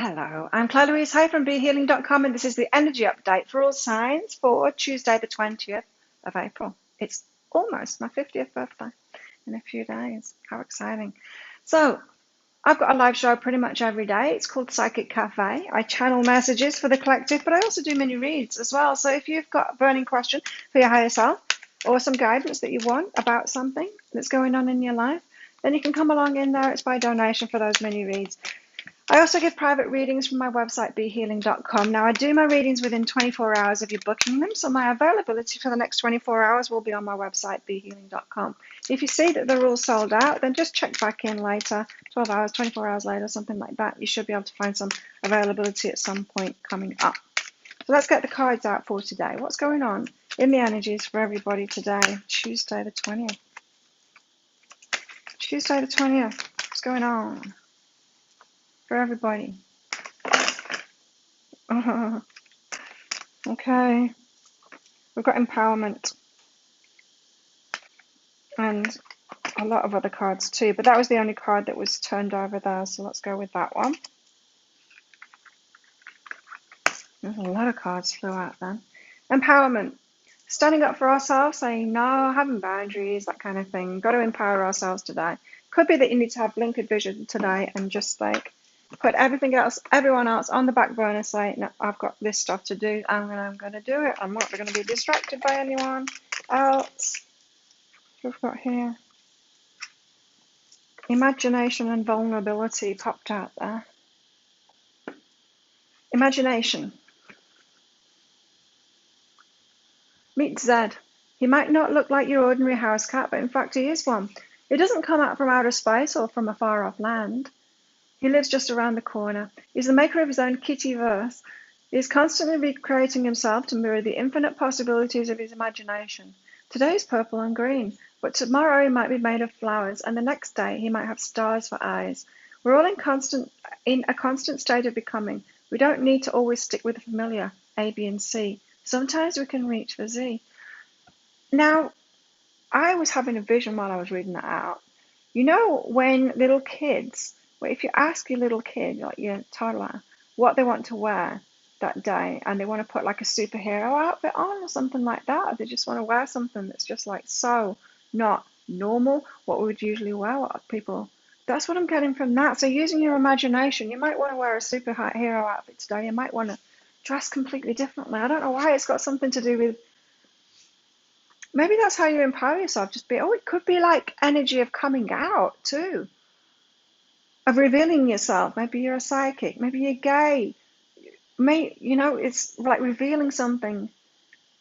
Hello, I'm Claire Louise Hay from BeHealing.com, and this is the energy update for all signs for Tuesday, the 20th of April. It's almost my 50th birthday in a few days. How exciting. So, I've got a live show pretty much every day. It's called Psychic Cafe. I channel messages for the collective, but I also do mini reads as well. So, if you've got a burning question for your higher self or some guidance that you want about something that's going on in your life, then you can come along in there. It's by donation for those mini reads. I also give private readings from my website, BeHealing.com. Now, I do my readings within 24 hours of you booking them, so my availability for the next 24 hours will be on my website, BeHealing.com. If you see that they're all sold out, then just check back in later, 12 hours, 24 hours later, something like that. You should be able to find some availability at some point coming up. So let's get the cards out for today. What's going on in the energies for everybody today, Tuesday the 20th? Tuesday the 20th, what's going on for everybody? Okay, we've got empowerment and a lot of other cards too, but that was the only card that was turned over there, so let's go with that one. There's a lot of cards flew out then. Empowerment, standing up for ourselves, saying no, having boundaries, that kind of thing. Got to empower ourselves today. Could be that you need to have blinkered vision today and just like put everything else, everyone else on the back burner, say, no, I've got this stuff to do, and I'm going to do it. I'm not going to be distracted by anyone else. We've got here imagination and vulnerability popped out there. Imagination. Meet Zed. He might not look like your ordinary house cat, but in fact he is one. He doesn't come out from outer space or from a far off land. He lives just around the corner. He's the maker of his own kitty-verse. He is constantly recreating himself to mirror the infinite possibilities of his imagination. Today is purple and green, but tomorrow he might be made of flowers, and the next day he might have stars for eyes. We're all in a constant state of becoming. We don't need to always stick with the familiar, A, B, and C. Sometimes we can reach for Z. Now, I was having a vision while I was reading that out. You know, when little kids, well, if you ask your little kid, like your toddler, what they want to wear that day, and they want to put like a superhero outfit on or something like that, or they just want to wear something that's just like so not normal, what we would usually wear, what people, that's what I'm getting from that. So using your imagination, you might want to wear a superhero outfit today, you might want to dress completely differently. I don't know why, it's got something to do with, maybe that's how you empower yourself, just be, it could be like energy of coming out too, of revealing yourself. Maybe you're a psychic, maybe you're gay, it's like revealing something,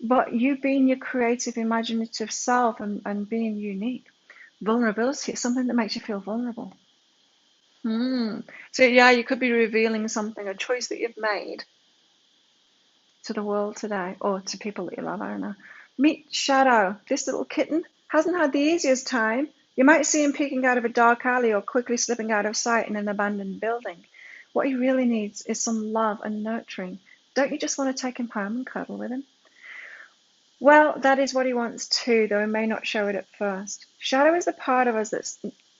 but you being your creative, imaginative self and being unique. Vulnerability is something that makes you feel vulnerable. So yeah, you could be revealing something, a choice that you've made to the world today, or to people that you love, I don't know. Meet Shadow. This little kitten hasn't had the easiest time. You might see him peeking out of a dark alley or quickly slipping out of sight in an abandoned building. What he really needs is some love and nurturing. Don't you just want to take him home and cuddle with him? Well, that is what he wants too, though he may not show it at first. Shadow is the part of us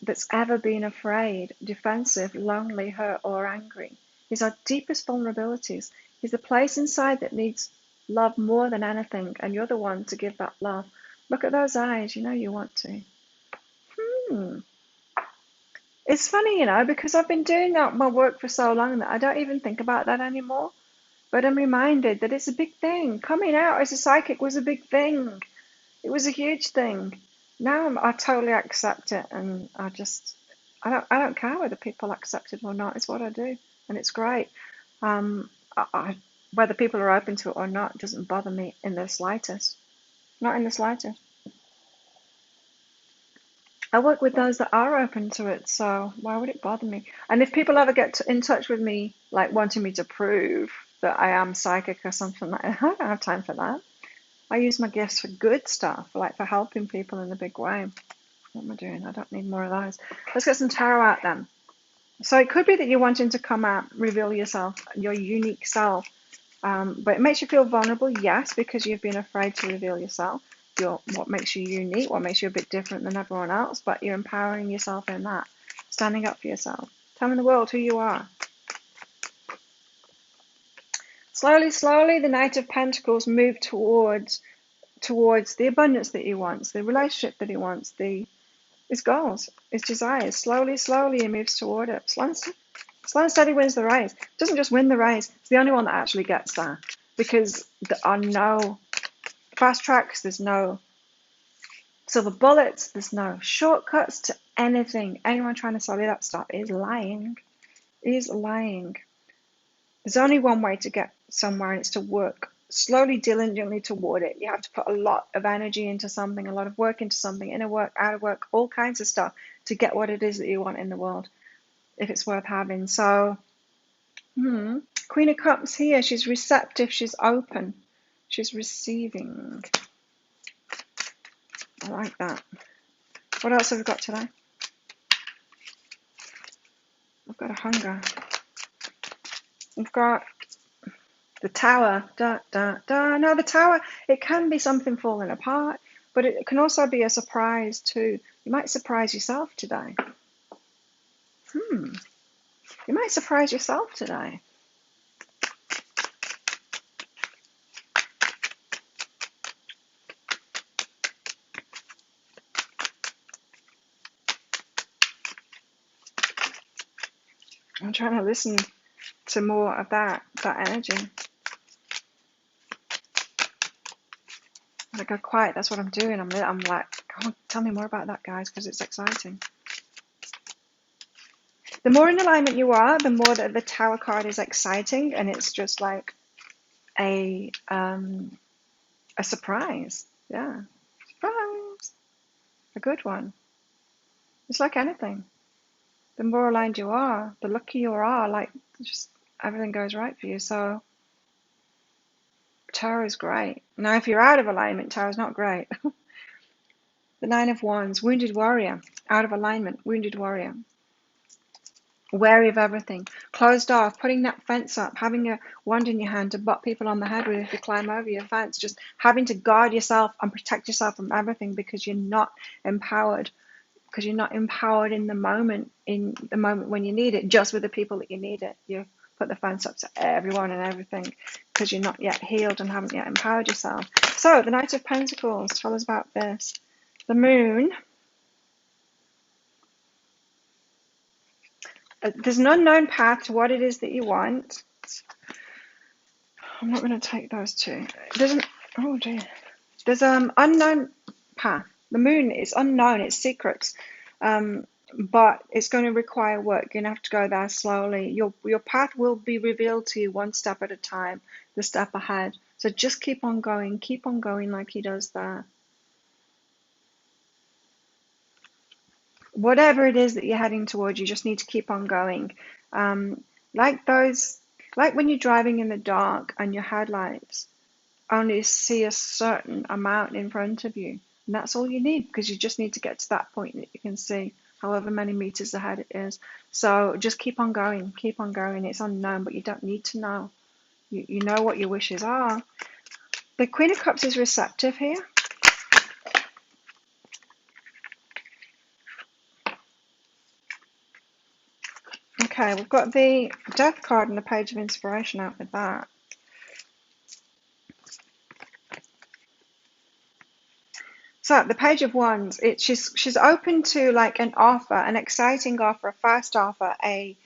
that's ever been afraid, defensive, lonely, hurt, or angry. He's our deepest vulnerabilities. He's the place inside that needs love more than anything, and you're the one to give that love. Look at those eyes, you know you want to. It's funny, because I've been doing that my work for so long that I don't even think about that anymore. But I'm reminded that it's a big thing. Coming out as a psychic was a big thing. It was a huge thing. Now I totally accept it, and I don't care whether people accept it or not. It's what I do, and it's great. Whether people are open to it or not doesn't bother me in the slightest. Not in the slightest. I work with those that are open to it, so why would it bother me? And if people ever get in touch with me, like wanting me to prove that I am psychic or something like that, I don't have time for that. I use my gifts for good stuff, like for helping people in a big way. What am I doing? I don't need more of those. Let's get some tarot out then. So it could be that you're wanting to come out, reveal yourself, your unique self, but it makes you feel vulnerable, yes, because you've been afraid to reveal yourself. What makes you unique, what makes you a bit different than everyone else, but you're empowering yourself in that, standing up for yourself, telling the world who you are. Slowly, slowly, the Knight of Pentacles move towards the abundance that he wants, the relationship that he wants, his goals, his desires. Slowly, slowly, he moves toward it. Slow and steady wins the race. Doesn't just win the race, it's the only one that actually gets there. Because there are no fast tracks, there's no silver bullets, there's no shortcuts to anything. Anyone trying to sell you that stuff is lying. Is lying. There's only one way to get somewhere, and it's to work slowly, diligently toward it. You have to put a lot of energy into something, a lot of work into something, inner work, outer work, all kinds of stuff to get what it is that you want in the world, if it's worth having. So, Queen of Cups here, she's receptive, she's open, she's receiving. I like that. What else have we got today? We've got a hunger. We've got the Tower. No, the Tower, it can be something falling apart, but it can also be a surprise too. You might surprise yourself today. You might surprise yourself today. I'm trying to listen to more of that energy. As I go quiet, that's what I'm doing. I'm like, come on, tell me more about that, guys, because it's exciting. The more in alignment you are, the more that the Tower card is exciting, and it's just like a surprise. Yeah, surprise, a good one. It's like anything. The more aligned you are, the luckier you are. Like, just everything goes right for you. So Tower is great. Now, if you're out of alignment, Tower is not great. The Nine of Wands, wounded warrior, out of alignment, wounded warrior. Wary of everything, closed off, putting that fence up, having a wand in your hand to butt people on the head with if you climb over your fence, just having to guard yourself and protect yourself from everything because you're not empowered. Because you're not empowered in the moment when you need it, just with the people that you need it. You put the fence up to everyone and everything because you're not yet healed and haven't yet empowered yourself. So the Knight of Pentacles, tell us about this. The Moon. There's an unknown path to what it is that you want. I'm not going to take those two. There's an unknown path. The Moon is unknown, it's secrets, but it's going to require work. You're going to have to go there slowly. Your path will be revealed to you one step at a time, the step ahead. So just keep on going like he does there. Whatever it is that you're heading towards, you just need to keep on going. Like when you're driving in the dark and your headlights only see a certain amount in front of you. And that's all you need, because you just need to get to that point that you can see however many meters ahead it is. So just keep on going. It's unknown, but you don't need to know. You know what your wishes are. The Queen of Cups is receptive here. Okay, we've got the Death card and the Page of Inspiration out with that. So the Page of Wands, she's open to like an offer, an exciting offer, a fast offer, a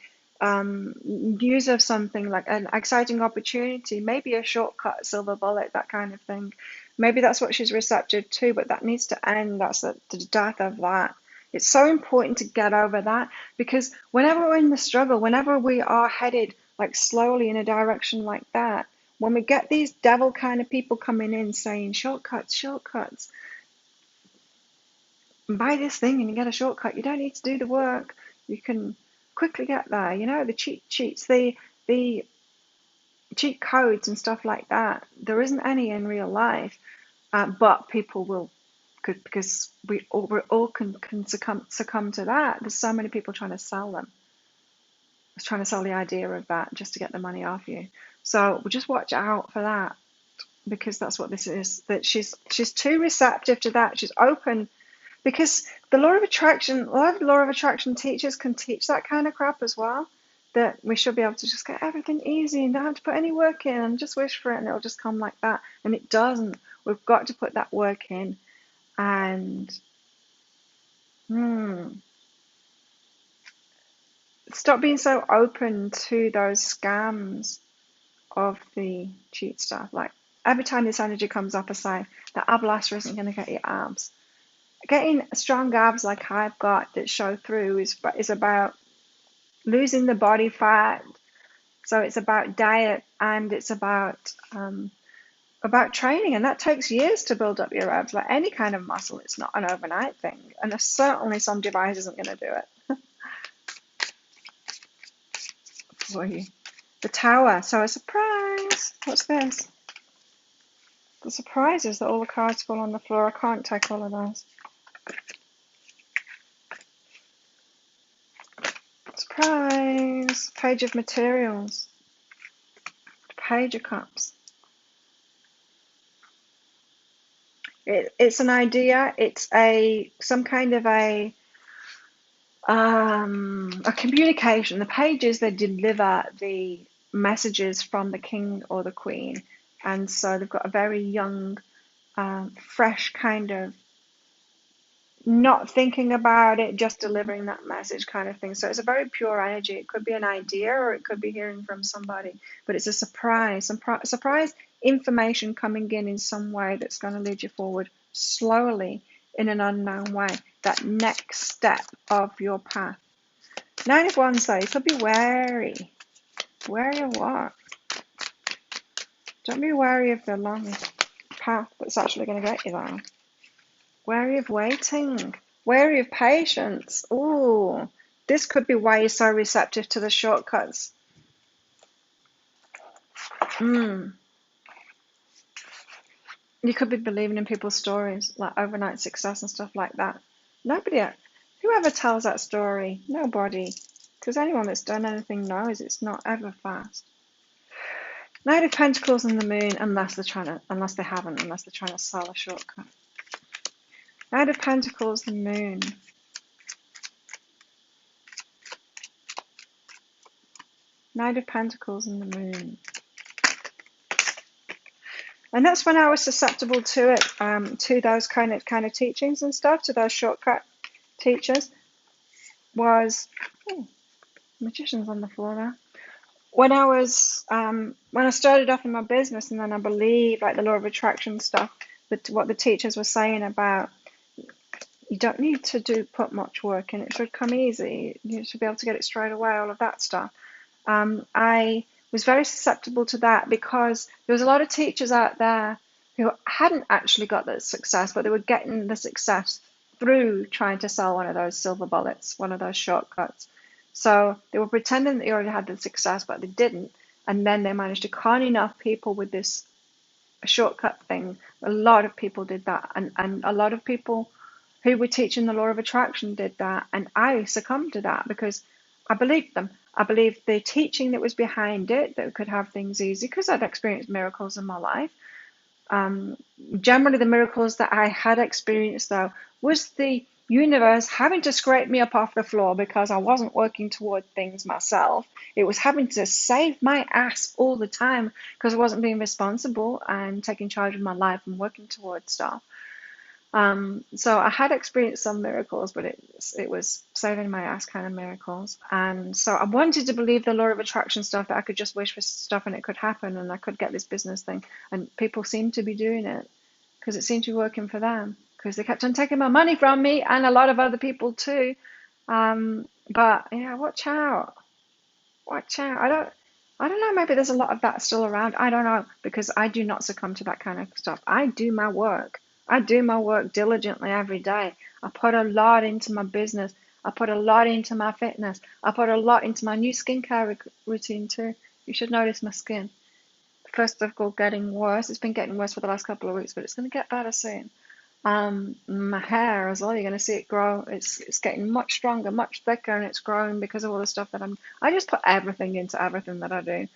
news of something, like an exciting opportunity, maybe a shortcut, silver bullet, that kind of thing. Maybe that's what she's receptive to, but that needs to end. That's the death of that. It's so important to get over that, because whenever we're in the struggle, whenever we are headed like slowly in a direction like that, when we get these devil kind of people coming in saying shortcuts, buy this thing and you get a shortcut, you don't need to do the work, you can quickly get there. You know, the cheat sheets, the cheat codes and stuff like that, there isn't any in real life, but people will, because we all can succumb to that. There's so many people trying to sell them. Trying to sell the idea of that just to get the money off you. So we'll just watch out for that, because that's what this is. That she's too receptive to that. She's open, because the law of attraction, a lot of law of attraction teachers can teach that kind of crap as well. that we should be able to just get everything easy and don't have to put any work in and just wish for it and it'll just come like that. And it doesn't. We've got to put that work in and stop being so open to those scams of the cheat stuff. Like every time this energy comes up, aside that ab blaster isn't going to get your abs. Getting strong abs like I've got that show through is about losing the body fat. So it's about diet and it's about training, and that takes years to build up your abs. Like any kind of muscle, it's not an overnight thing, and certainly some device isn't going to do it for you. The Tower. So a surprise. What's this? The surprise is that all the cards fall on the floor. I can't take all of those. Surprise! Page of Materials. Page of Cups. It's an idea. It's some kind of a communication. The pages, they deliver the messages from the king or the queen, and so they've got a very young, fresh kind of not thinking about it, just delivering that message kind of thing. So it's a very pure energy. It could be an idea or it could be hearing from somebody, but it's a surprise, surprise information coming in some way that's going to lead you forward slowly in an unknown way. That next step of your path. 9 of Wands, though, you could be wary. Wary of what? Don't be wary of the long path that's actually going to get you there. Wary of waiting. Wary of patience. Ooh, this could be why you're so receptive to the shortcuts. You could be believing in people's stories, like overnight success and stuff like that. Whoever tells that story, nobody. Because anyone that's done anything knows it's not ever fast. Knight of Pentacles and the Moon, unless they're trying to sell a shortcut. Knight of Pentacles, the Moon. Knight of Pentacles and the Moon. And that's when I was susceptible to it, to those kind of teachings and stuff, to those shortcut teachers. Magician's on the floor now. When I started off in my business, and then I believed like the law of attraction stuff, what the teachers were saying about you don't need to put much work in, it should come easy, you should be able to get it straight away, all of that stuff. I was very susceptible to that because there was a lot of teachers out there who hadn't actually got the success, but they were getting the success through trying to sell one of those silver bullets, one of those shortcuts. So they were pretending that they already had the success, but they didn't. And then they managed to con enough people with this shortcut thing. A lot of people did that. And a lot of people who were teaching the law of attraction did that. And I succumbed to that because I believed them. I believed the teaching that was behind it, that we could have things easy, because I'd experienced miracles in my life. Generally, the miracles that I had experienced, though, was the universe having to scrape me up off the floor because I wasn't working toward things myself. It was having to save my ass all the time because I wasn't being responsible and taking charge of my life and working towards stuff. So I had experienced some miracles, but it was saving my ass kind of miracles. And so I wanted to believe the law of attraction stuff, that I could just wish for stuff and it could happen and I could get this business thing. And people seemed to be doing it because it seemed to be working for them, because they kept on taking my money from me and a lot of other people too. But yeah, watch out. Watch out. I don't know, maybe there's a lot of that still around. I don't know, because I do not succumb to that kind of stuff. I do my work. I do my work diligently every day. I put a lot into my business. I put a lot into my fitness. I put a lot into my new skincare routine too. You should notice my skin. First of all, getting worse. It's been getting worse for the last couple of weeks, but it's going to get better soon. My hair as well, you're going to see it grow. It's getting much stronger, much thicker, and it's growing because of all the stuff that I just put everything into everything that I do.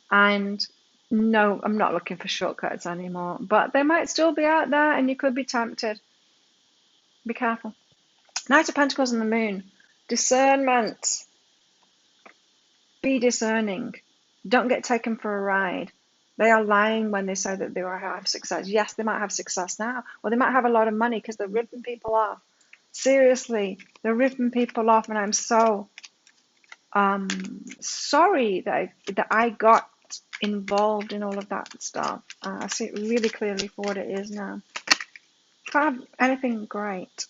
And no, I'm not looking for shortcuts anymore, but they might still be out there and you could be tempted. Be careful. Knight of Pentacles and the Moon. Discernment. Be discerning. Don't get taken for a ride. They are lying when they say that they will have success. Yes, they might have success now, or they might have a lot of money because they're ripping people off. Seriously, they're ripping people off, and I'm so sorry that I got involved in all of that stuff. I see it really clearly for what it is now. Can't have anything great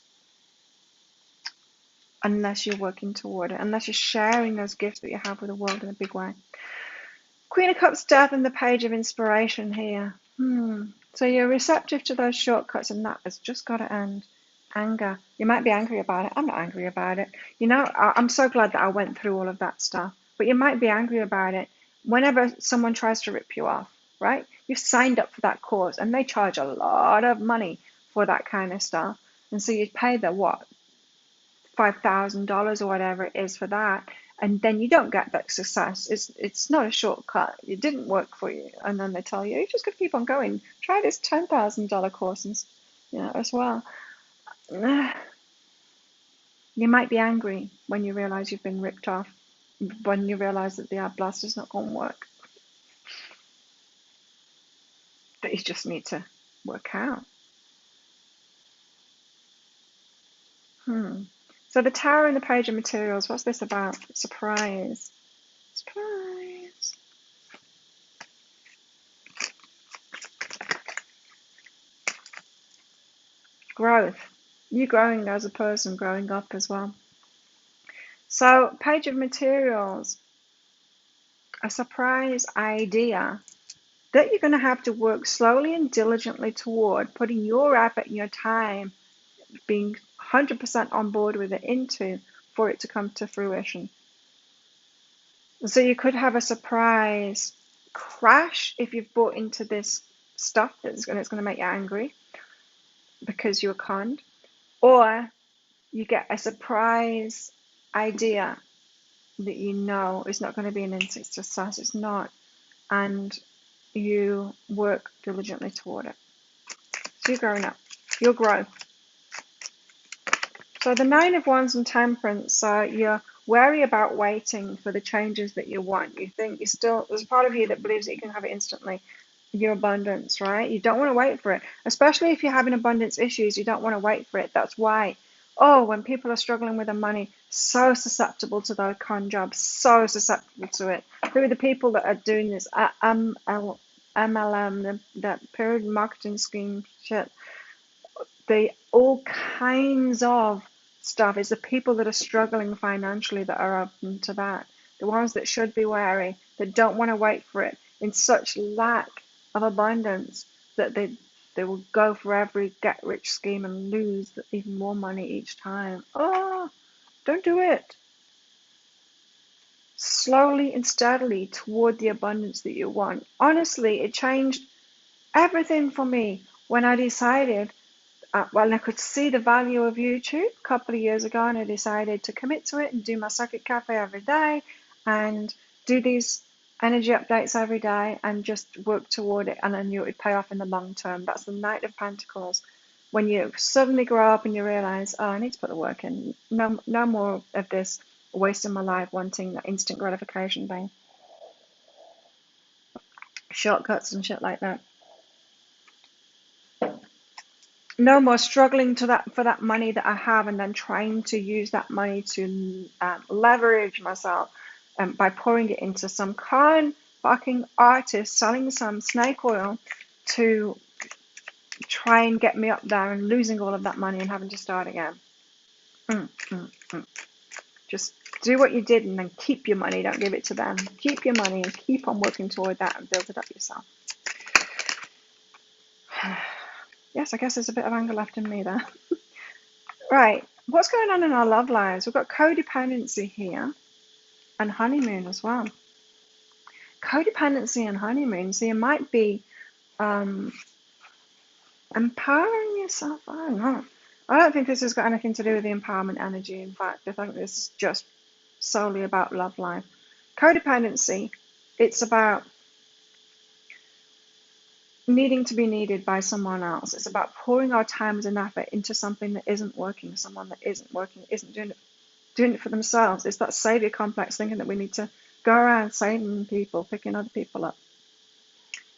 unless you're working toward it, unless you're sharing those gifts that you have with the world in a big way. Queen of Cups, Death, and the Page of Inspiration here. So you're receptive to those shortcuts, and that has just got to end. Anger. You might be angry about it. I'm not angry about it. You know, I'm so glad that I went through all of that stuff. But you might be angry about it whenever someone tries to rip you off, right? You've signed up for that course, and they charge a lot of money for that kind of stuff. And so you pay the what, $5,000 or whatever it is for that, and then you don't get that success. It's not a shortcut. It didn't work for you, and then they tell you just got to keep on going. Try this $10,000 course, and as well. You might be angry when you realize you've been ripped off, when you realize that the blast is not going to work. That you just need to work out. So the Tower and the Page of Materials, what's this about? Surprise. Surprise. Growth. You growing as a person, growing up as well. So, Page of Materials, a surprise idea that you're going to have to work slowly and diligently toward, putting your effort and your time, being 100% on board with it into, for it to come to fruition. So you could have a surprise crash if you've bought into this stuff it's going to make you angry because you were conned, or you get a surprise idea that you know is not going to be an instant success. It's not, and you work diligently toward it. So you're growing up. You'll grow. So the Nine of Wands and Temperance, you're wary about waiting for the changes that you want. You think there's a part of you that believes that you can have it instantly. Your abundance, right? You don't want to wait for it, especially if you're having abundance issues. You don't want to wait for it. That's why, when people are struggling with their money, so susceptible to those con jobs, so susceptible to it. Who are the people that are doing this MLM, that period marketing scheme shit? All kinds of stuff. It's the people that are struggling financially that are open to that. The ones that should be wary, that don't want to wait for it, in such lack of abundance that they will go for every get rich scheme and lose even more money each time. Don't do it. Slowly and steadily toward the abundance that you want. Honestly, it changed everything for me when I decided, I could see the value of YouTube a couple of years ago, and I decided to commit to it and do my Psychic Cafe every day and do these energy updates every day and just work toward it, and I knew it would pay off in the long term. That's the Knight of Pentacles. When you suddenly grow up and you realize, I need to put the work in. No more of this wasting my life wanting that instant gratification thing. Shortcuts and shit like that. No more struggling for that money that I have and then trying to use that money to leverage myself by pouring it into some fucking artist selling some snake oil to try and get me up there and losing all of that money and having to start again. Just do what you did and then keep your money. Don't give it to them. Keep your money and keep on working toward that and build it up yourself. Yes, I guess there's a bit of anger left in me there. Right, what's going on in our love lives? We've got codependency here and honeymoon as well. Codependency and honeymoon. So you might be empowering yourself. I don't know. I don't think this has got anything to do with the empowerment energy. In fact, I think this is just solely about love life. Codependency, it's about needing to be needed by someone else. It's about pouring our time and effort into something that isn't working, someone that isn't working, isn't doing it for themselves. It's that savior complex, thinking that we need to Go around saving people, picking other people up.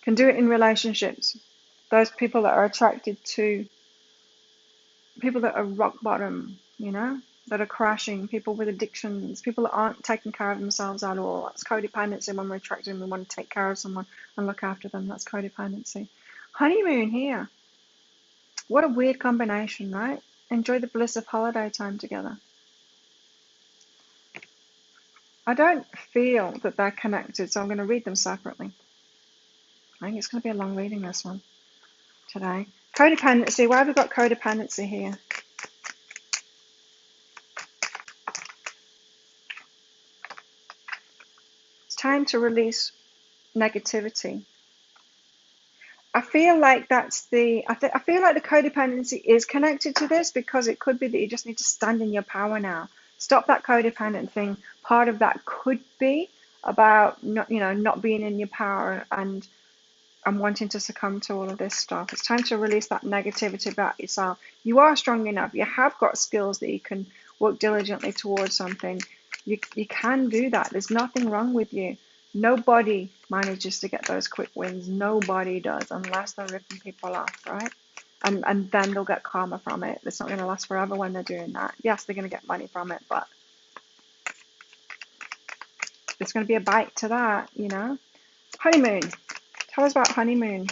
Can do it in relationships. Those people that are attracted to people that are rock bottom, that are crashing, people with addictions, people that aren't taking care of themselves at all. That's codependency. When we're attracted and we want to take care of someone and look after them, that's codependency. Honeymoon here. What a weird combination, right? Enjoy the bliss of holiday time together. I don't feel that they're connected, so I'm going to read them separately. I think it's going to be a long reading, this one, today. Codependency. Why have we got codependency here? It's time to release negativity. I feel like that's I feel like the codependency is connected to this, because it could be that you just need to stand in your power now. Stop that codependent thing. Part of that could be about not being in your power and wanting to succumb to all of this stuff. It's time to release that negativity about yourself. You are strong enough. You have got skills that you can work diligently towards something. You can do that. There's nothing wrong with you. Nobody manages to get those quick wins. Nobody does, unless they're ripping people off, right? And then they'll get karma from it. It's not going to last forever when they're doing that. Yes, they're going to get money from it, but there's going to be a bite to that, Honeymoon. Tell us about honeymoon.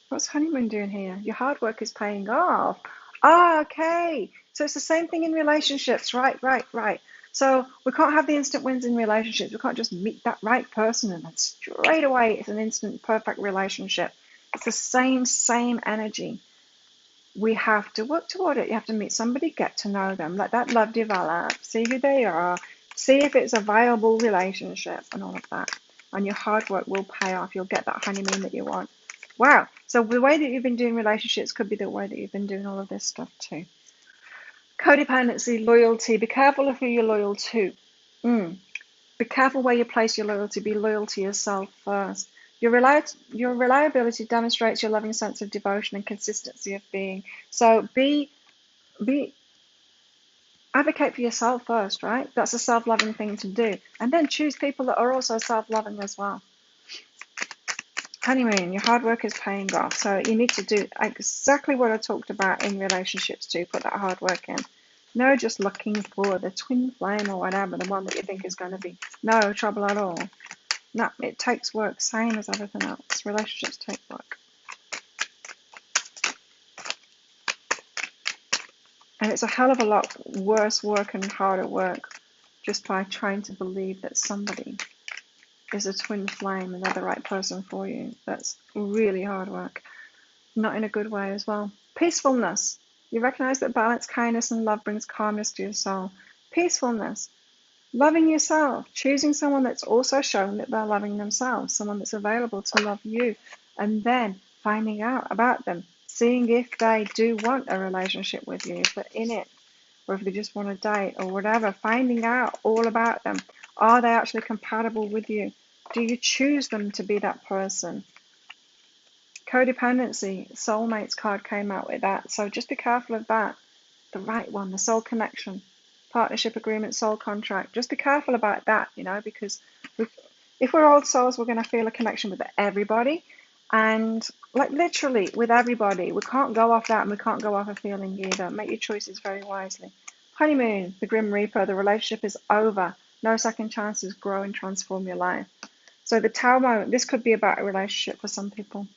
What's honeymoon doing here? Your hard work is paying off. Okay. So it's the same thing in relationships. Right. So we can't have the instant wins in relationships. We can't just meet that right person and then straight away it's an instant perfect relationship. It's the same energy. We have to work toward it. You have to meet somebody, get to know them, let that love develop, see who they are, see if it's a viable relationship and all of that. And your hard work will pay off. You'll get that honeymoon that you want. Wow. So the way that you've been doing relationships could be the way that you've been doing all of this stuff too. Codependency, loyalty. Be careful of who you're loyal to. Be careful where you place your loyalty. Be loyal to yourself first. Your reliability demonstrates your loving sense of devotion and consistency of being. So advocate for yourself first, right? That's a self-loving thing to do. And then choose people that are also self-loving as well. Honeymoon, your hard work is paying off. So you need to do exactly what I talked about in relationships too. Put that hard work in. No just looking for the twin flame or whatever, the one that you think is going to be no trouble at all. No, it takes work, same as everything else. Relationships take work. And it's a hell of a lot worse work and harder work just by trying to believe that somebody is a twin flame and they're the right person for you. That's really hard work. Not in a good way as well. Peacefulness. You recognize that balance, kindness, and love brings calmness to your soul. Peacefulness. Loving yourself. Choosing someone that's also shown that they're loving themselves. Someone that's available to love you. And then finding out about them. Seeing if they do want a relationship with you, if they're in it, or if they just want to date or whatever. Finding out all about them. Are they actually compatible with you? Do you choose them to be that person? Codependency, soulmates card came out with that. So just be careful of that. The right one, the soul connection, partnership agreement, soul contract. Just be careful about that, because if we're old souls, we're going to feel a connection with everybody. And like literally with everybody. We can't go off that and we can't go off a feeling either. Make your choices very wisely. Honeymoon, the Grim Reaper, the relationship is over. No second chances, grow and transform your life. So the Tower moment, this could be about a relationship for some people.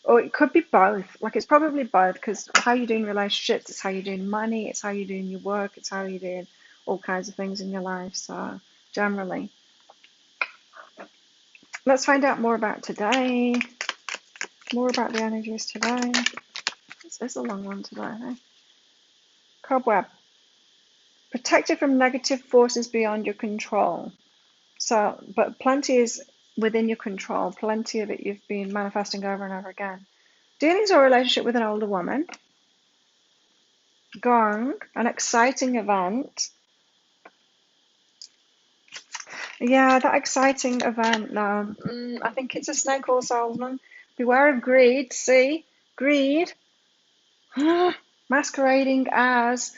Or it could be both. Like it's probably both, because how you're doing relationships, it's how you're doing money, it's how you're doing your work, it's how you're doing all kinds of things in your life. So generally. Let's find out more about today. More about the energies today. This is a long one today, eh? Cobweb. Protected from negative forces beyond your control. So, but plenty is within your control. Plenty of it you've been manifesting over and over again. Dealings or relationship with an older woman. Gong, an exciting event. Yeah, that exciting event now. I think it's a snake oil salesman. Beware of greed. See? Greed. Masquerading as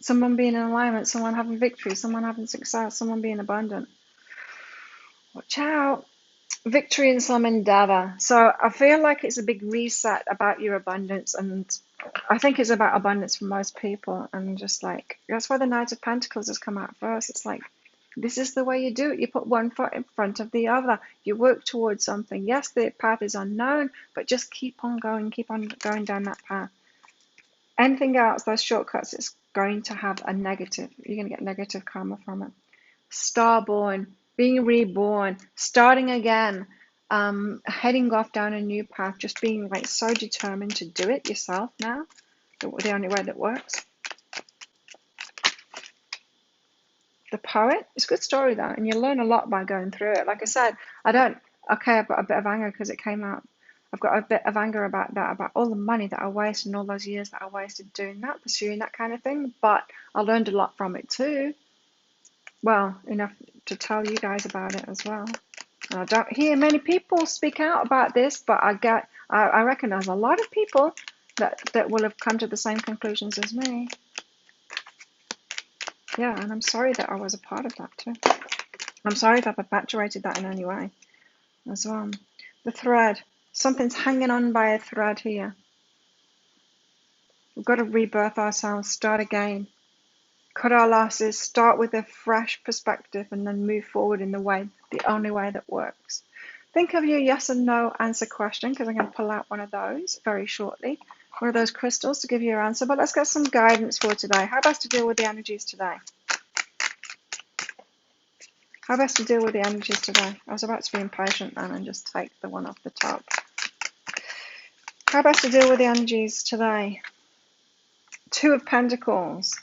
someone being in alignment, someone having victory, someone having success, someone being abundant. Watch out. Victory in some endeavor. So I feel like it's a big reset about your abundance, and I think it's about abundance for most people. And just like that's why the Knight of Pentacles has come out first. It's like this is the way you do it. You put one foot in front of the other. You work towards something. Yes, the path is unknown, but just keep on going down that path. Anything else, those shortcuts, it's going to have a negative. You're going to get negative karma from it. Starborn, being reborn, starting again, heading off down a new path, just being like so determined to do it yourself now, the only way that works. The Poet, it's a good story though, and you learn a lot by going through it. Like I said, I've got a bit of anger because it came out. I've got a bit of anger about that, about all the money that I wasted and all those years that I wasted doing that, pursuing that kind of thing. But I learned a lot from it too. Well, enough to tell you guys about it as well. And I don't hear many people speak out about this, but I reckon there's a lot of people that will have come to the same conclusions as me. Yeah, and I'm sorry that I was a part of that too. I'm sorry if I've perpetuated that in any way as well. The thread. Something's hanging on by a thread here. We've got to rebirth ourselves, start again. Cut our losses, start with a fresh perspective, and then move forward in the only way that works. Think of your yes and no answer question, because I'm going to pull out one of those very shortly. One of those crystals to give you your answer. But let's get some guidance for today. How best to deal with the energies today? How best to deal with the energies today? I was about to be impatient then and just take the one off the top. How best to deal with the energies today? Two of Pentacles.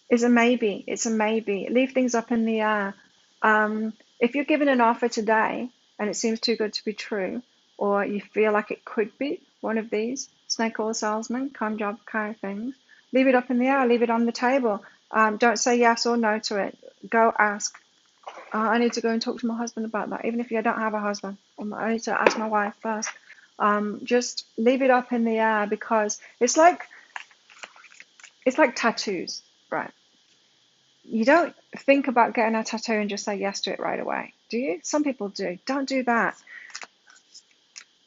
Is a maybe. It's a maybe. Leave things up in the air. If you're given an offer today and it seems too good to be true, or you feel like it could be one of these snake oil salesman, con job kind of things, leave it up in the air. Leave it on the table. Don't say yes or no to it. Go ask. I need to go and talk to my husband about that, even if I don't have a husband. I need to ask my wife first. Just leave it up in the air, because it's like tattoos, right? You don't think about getting a tattoo and just say yes to it right away, do you? Some people do. Don't do that.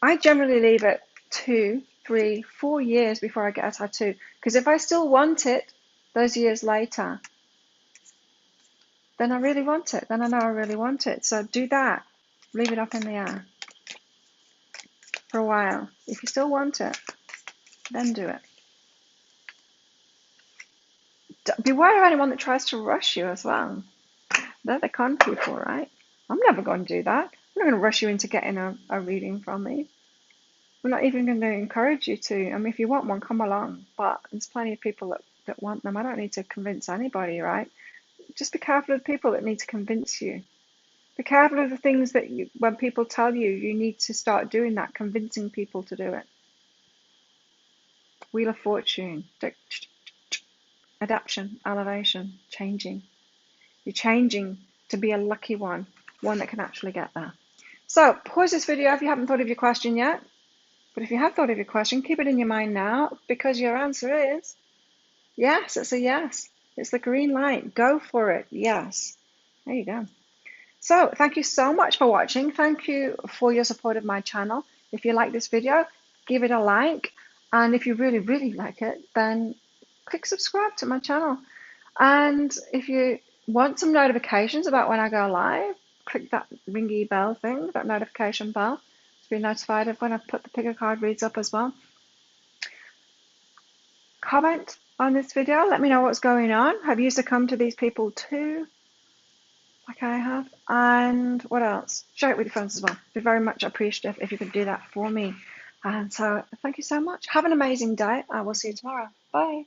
I generally leave it 2, 3, 4 years before I get a tattoo, because if I still want it those years later, then I really want it. Then I know I really want it. So do that. Leave it up in the air for a while. If you still want it, then do it. Beware of anyone that tries to rush you as well. They're the con people, right? I'm never going to do that. I'm not going to rush you into getting a reading from me. I'm not even going to encourage you to. I mean, if you want one, come along. But there's plenty of people that want them. I don't need to convince anybody, right? Just be careful of the people that need to convince you. Be careful of the things that when people tell you, you need to start doing that, convincing people to do it. Wheel of Fortune. Adaptation, elevation, changing. You're changing to be a lucky one that can actually get there. So pause this video if you haven't thought of your question yet. But if you have thought of your question, keep it in your mind now, because your answer is yes. It's a yes. It's the green light. Go for it. Yes. There you go. So thank you so much for watching. Thank you for your support of my channel. If you like this video, give it a like. And if you really, really like it, then click subscribe to my channel. And if you want some notifications about when I go live, click that ringy bell thing, that notification bell, to be notified of when I put the pick a card reads up as well. Comment on this video. Let me know what's going on. Have you succumbed to these people too, like I have? And what else? Share it with your friends as well. I'd be very much appreciative if you could do that for me. And so thank you so much. Have an amazing day. I will see you tomorrow. Bye.